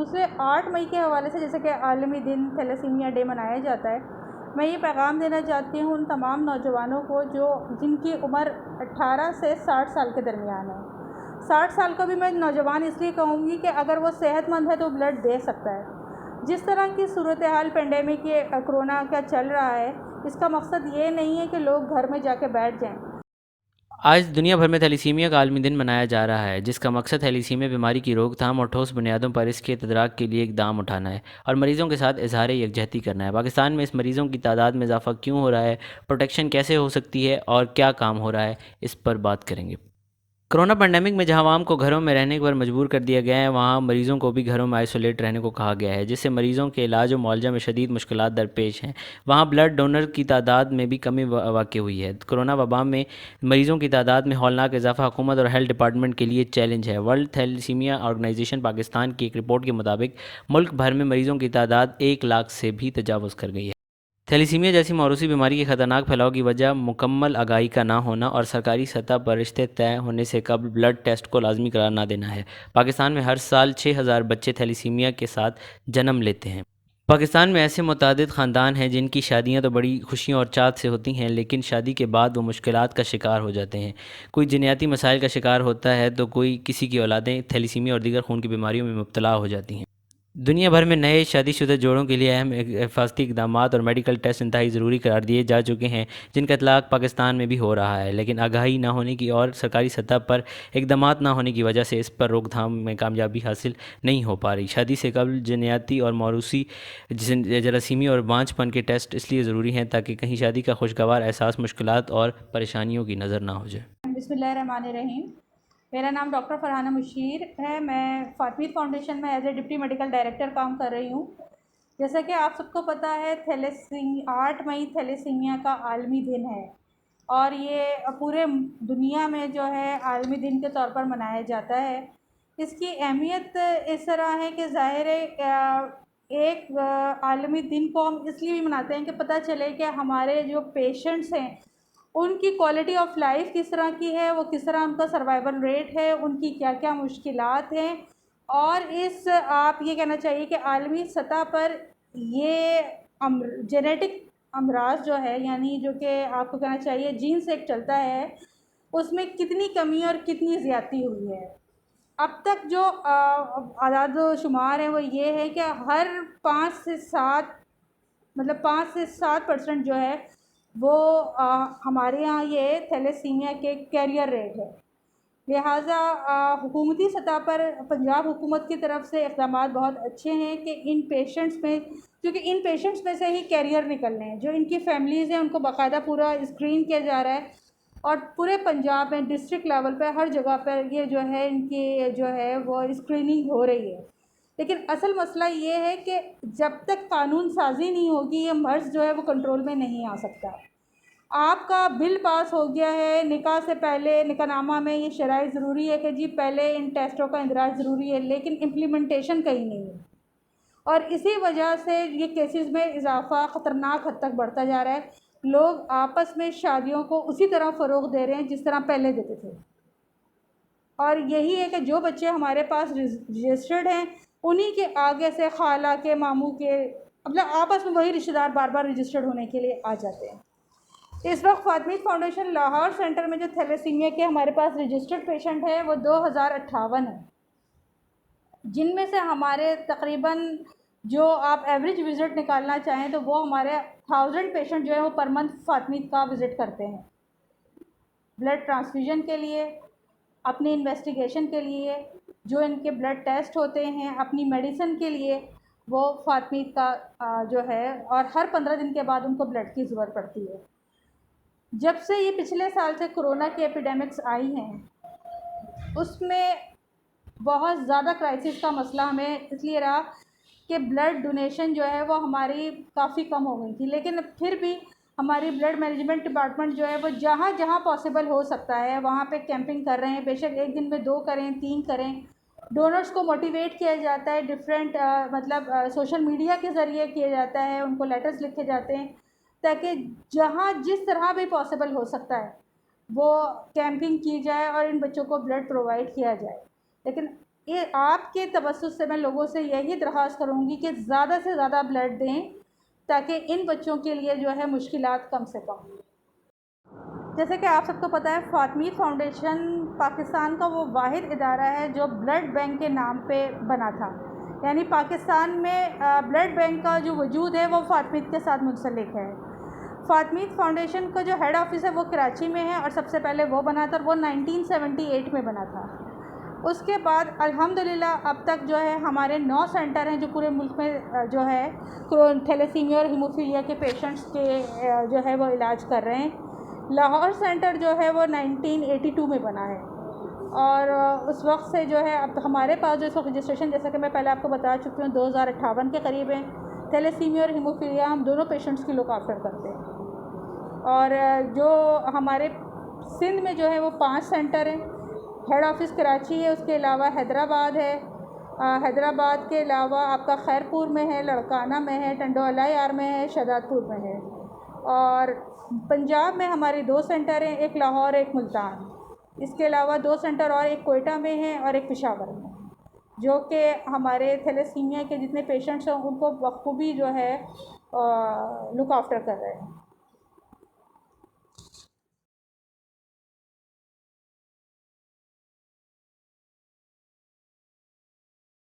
दूसरे 8 मई के हवाले से, जैसे कि आलमी दिन थैलेसीमिया डे मनाया जाता है, मैं ये पैगाम देना चाहती हूँ उन तमाम नौजवानों को जिनकी उम्र 18 से 60 साल के दरमियान है। 60 साल का भी मैं नौजवान इसलिए कहूँगी कि अगर वो सेहतमंद है तो ब्लड दे सकता है। जिस तरह की सूरत हाल पेंडेमिक ये कोरोना का चल रहा है, इसका मकसद ये नहीं है कि लोग घर में जाके बैठ जाएं। आज दुनिया भर में थैलीसीमिया का आलमी दिन मनाया जा रहा है, जिसका मकसद थैलीसीमिया बीमारी की रोकथाम और ठोस बुनियादों पर इसके तदारक के लिए इकदाम उठाना है और मरीजों के साथ इजहार यकजहती करना है। पाकिस्तान में इस मरीजों की तादाद में इजाफा क्यों हो रहा है, प्रोटेक्शन कैसे हो सकती है और क्या काम हो रहा है, इस पर बात करेंगे। कोरोना पैंडेमिक में जहां आवाम को घरों में रहने पर मजबूर कर दिया गया है, वहां मरीजों को भी घरों में आइसोलेट रहने को कहा गया है, जिससे मरीजों के इलाज और मुआवजा में शदीद मुश्किलात दरपेश हैं। वहां ब्लड डोनर की तादाद में भी कमी वाक़ हुई है। कोरोना वबा में मरीजों की तादाद में हौलनाक इजाफा हुकूमत और हेल्थ डिपार्टमेंट के लिए चैलेंज है। वर्ल्ड थैलेसीमिया ऑर्गेनाइजेशन पाकिस्तान की एक रिपोर्ट के मुताबिक मुल्क भर में मरीजों की तादाद 1 लाख से भी तजावज़ कर गई है। थैलीसीमिया जैसी मौरूसी बीमारी के खतरनाक फैलाव की वजह मुकम्मल आगाही का ना होना और सरकारी सतह पर रिश्ते तय होने से कबल ब्लड टेस्ट को लाजमी करार ना देना है। पाकिस्तान में हर साल 6,000 बच्चे थैलीसीमिया के साथ जन्म लेते हैं। पाकिस्तान में ऐसे मुतादिद ख़ानदान हैं जिनकी शादियां तो बड़ी खुशियों और चाहत से होती हैं, लेकिन शादी के बाद वो मुश्किलात का शिकार हो जाते हैं। कोई जिनयाती मसाइल का शिकार होता है तो कोई किसी की औलादें थैलीसीमिया और दीगर खून की बीमारियों में मुब्तला हो जाती हैं। दुनिया भर में नए शादीशुदा जोड़ों के लिए अहम हिफाजती इकदाम और मेडिकल टेस्ट इंतहाई ज़रूरी करार दिए जा चुके हैं, जिनका इतलाक़ पाकिस्तान में भी हो रहा है, लेकिन आगाही ना होने की और सरकारी सतह पर इकदाम ना होने की वजह से इस पर रोकथाम में कामयाबी हासिल नहीं हो पा रही। शादी से कबल जिनयाती और मौरूसी जरासीमी और बांझपन के टेस्ट इसलिए ज़रूरी हैं ताकि कहीं शादी का खुशगवार एहसास मुश्किलात और परेशानियों की नज़र ना हो जाए। बिस्मिल्लाहिर्रहमानिर्रहीम। मेरा नाम डॉक्टर फरहाना मुशीर है। मैं फातमीद फाउंडेशन में as a deputy medical director काम कर रही हूँ। जैसा कि आप सबको पता है, 8 मई थैलेसीमिया का आलमी दिन है और ये पूरे दुनिया में जो है आलमी दिन के तौर पर मनाया जाता है। इसकी अहमियत इस तरह है कि ज़ाहिर है एक आलमी दिन को हम इसलिए भी मनाते हैं कि पता चले कि हमारे जो पेशेंट्स हैं उनकी क्वालिटी ऑफ लाइफ किस तरह की है, वो किस तरह उनका सर्वाइवल रेट है, उनकी क्या क्या मुश्किलात हैं। और आप ये कहना चाहिए कि आलमी सतह पर ये जेनेटिक अमराज जो है, यानी जो कि आपको कहना चाहिए जीन से एक चलता है, उसमें कितनी कमी और कितनी ज़्यादती हुई है। अब तक जो आदाद शुमार हैं वो ये है कि हर 5 से 7, मतलब 5 से 7% जो है वो हमारे यहाँ ये थैलेसीमिया के कैरियर रेट है। लिहाजा हुकूमती सतह पर पंजाब हुकूमत की तरफ से इक़दाम बहुत अच्छे हैं कि इन पेशेंट्स में, क्योंकि इन पेशेंट्स में से ही कैरियर निकलने हैं, जो इनकी फ़ैमिलीज़ हैं उनको बाकायदा पूरा स्क्रीन किया जा रहा है और पूरे पंजाब में डिस्ट्रिक्ट लेवल पर हर जगह पर ये जो है इनकी जो है वो स्क्रीनिंग हो रही है। लेकिन असल मसला ये है कि जब तक कानून साज़ी नहीं होगी, ये मर्ज़ जो है वो कंट्रोल में नहीं आ सकता। आपका बिल पास हो गया है, निकाह से पहले निकाहनामा में ये शराइत ज़रूरी है कि जी पहले इन टेस्टों का इंदराज ज़रूरी है, लेकिन इम्प्लीमेंटेशन कहीं नहीं है और इसी वजह से ये केसेस में इजाफ़ा ख़तरनाक हद तक बढ़ता जा रहा है। लोग आपस में शादियों को उसी तरह फ़रोग़ दे रहे हैं जिस तरह पहले देते थे और यही है कि जो बच्चे हमारे पास रजिस्टर्ड हैं उन्हीं के आगे से खाला के, मामू के, मतलब आपस में वही रिश्तेदार बार बार रजिस्टर्ड होने के लिए आ जाते हैं। इस वक्त फातमीद फाउंडेशन लाहौर सेंटर में जो थैलेसीमिया के हमारे पास रजिस्टर्ड पेशेंट है वो 2058 है, जिनमें से हमारे तकरीबन, जो आप एवरेज विज़िट निकालना चाहें तो वो हमारे 1000 पेशेंट जो है वो पर मंथ फातमीद का विज़िट करते हैं, ब्लड ट्रांसफ्यूजन के लिए, अपनी इन्वेस्टिगेशन के लिए, जो इनके ब्लड टेस्ट होते हैं, अपनी मेडिसिन के लिए वो फातमीद का जो है, और हर 15 दिन के बाद उनको ब्लड की ज़रूरत पड़ती है। जब से ये पिछले साल से कोरोना की एपिडेमिक्स आई हैं, उसमें बहुत ज़्यादा क्राइसिस का मसला हमें इसलिए रहा कि ब्लड डोनेशन जो है वो हमारी काफ़ी कम हो गई थी, लेकिन फिर भी हमारी ब्लड मैनेजमेंट डिपार्टमेंट जो है वो जहाँ जहाँ पॉसिबल हो सकता है वहाँ पे कैंपिंग कर रहे हैं। बेशक एक दिन में 2 करें, 3 करें। डोनर्स को मोटिवेट किया जाता है, डिफरेंट मतलब सोशल मीडिया के ज़रिए किया जाता है, उनको लेटर्स लिखे जाते हैं ताकि जहाँ जिस तरह भी पॉसिबल हो सकता है वो कैंपिंग की जाए और इन बच्चों को ब्लड प्रोवाइड किया जाए। लेकिन ये आपके तवज्जुह से मैं लोगों से यही दरख्वास्त करूँगी कि ज़्यादा से ज़्यादा ब्लड दें, ताकि इन बच्चों के लिए जो है मुश्किलात कम से कम। जैसे कि आप सबको पता है, फ़ातिमीद फाउंडेशन पाकिस्तान का वो वाहिद इदारा है जो ब्लड बैंक के नाम पे बना था। यानी पाकिस्तान में ब्लड बैंक का जो वजूद है वो फ़ातिमीद के साथ मुंसलिक है। फ़ातिमीद फाउंडेशन का जो हेड ऑफ़िस है वो कराची में है, और सबसे पहले वो बना था, और वो 1978 में बना था। उसके बाद अल्हम्दुलिल्लाह अब तक जो है हमारे 9 सेंटर हैं जो पूरे मुल्क में जो है थैलेसीमिया और हीमोफीलिया के पेशेंट्स के जो है वो इलाज कर रहे हैं। लाहौर सेंटर जो है वो 1982 में बना है, और उस वक्त से जो है अब हमारे पास जो इसका रजिस्ट्रेशन, जैसा कि मैं पहले आपको बता चुकी हूँ, 2058 के करीब है। थैलेसीमिया और हीमोफीलिया हम दोनों पेशेंट्स की लुक आफ्टर करते हैं। और जो हमारे सिंध में जो है वो 5 सेंटर हैं। हेड ऑफ़िस कराची है, उसके अलावा हैदराबाद है, हैदराबाद के अलावा आपका खैरपुर में है, लड़काना में है, टंडोला यार में है, शहदादपुर में है। और पंजाब में हमारे 2 सेंटर हैं, एक लाहौर, एक मुल्तान। इसके अलावा 2 सेंटर और, एक कोयटा में है और एक पेशावर में, जो कि हमारे थैलेसीमिया के जितने पेशेंट्स हैं उनको बखूबी जो है लुक आफ्टर कर रहे हैं।